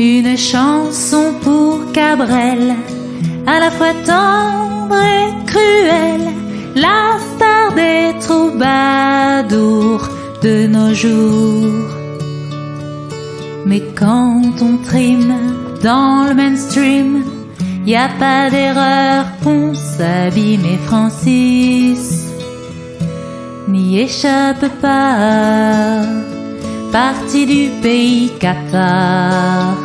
Une chanson pour Cabrel, à la fois tendre et cruelle, la star des troubadours de nos jours. Mais quand on trime dans le mainstream, y a pas d'erreur, on s'abîme et Francis n'y échappe pas. Parti du pays Qatar,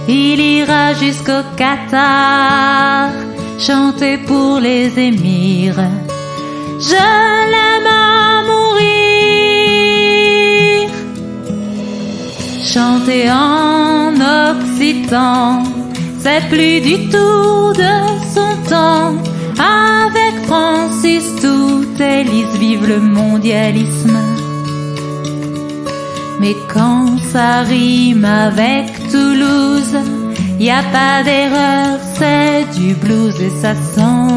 il ira jusqu'au Qatar, chanter pour les émirs. Je l'aime à mourir. Chanter en occitan, c'est plus du tout de son temps. Avec Francis, tout est lisse, vive le mondialisme. Mais quand ça rime avec Toulouse, y a pas d'erreur, c'est du blues et ça sent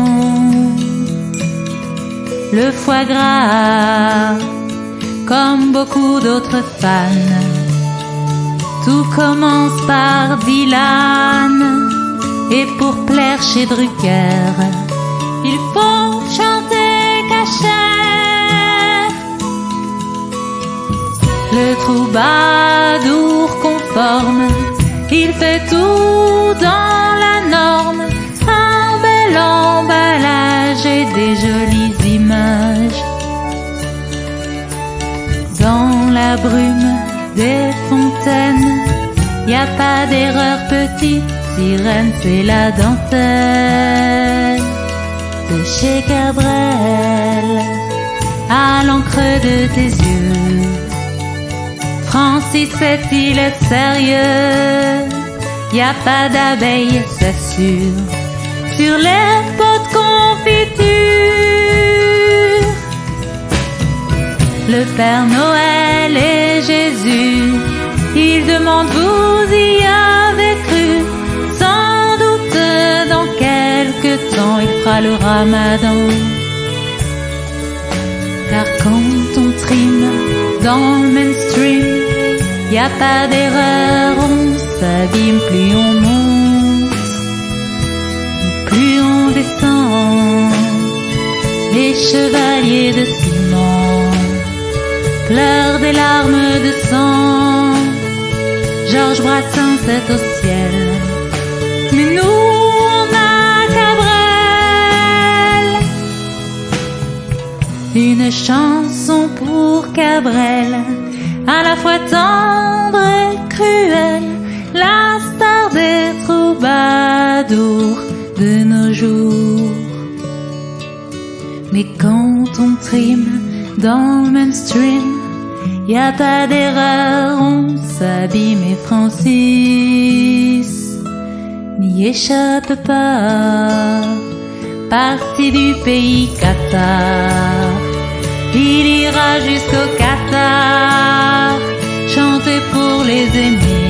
le foie gras, comme beaucoup d'autres fans. Tout commence par Dylan, et pour plaire chez Drucker, il faut chanter cachère. Le troubadour conforme, il fait tout dans la norme, un bel emballage et des jolies images. Dans la brume des fontaines, y a pas d'erreur, petite sirène, c'est la dentelle de chez Cabrel, à l'encre de tes yeux. Francis est-il sérieux? Y a pas d'abeilles, c'est sûr, sur les pots de confiture. Le Père Noël et Jésus, ils demandent vous y avez cru. Sans doute dans quelque temps il fera le ramadan. Car quand on trime dans le mainstream, y a pas d'erreur, on s'abîme, plus on monte, plus on descend. Les chevaliers de ciment pleurent des larmes de sang. Georges Brassens est au ciel, mais nous on a Cabrel. Une chanson pour Cabrel, à la fois tendre et cruelle, la star des troubadours de nos jours. Mais quand on trime dans le mainstream, y a pas d'erreur, on s'abîme et Francis n'y échappe pas. Parti du pays Qatar, il ira jusqu'au Qatar, chanter pour les émirs.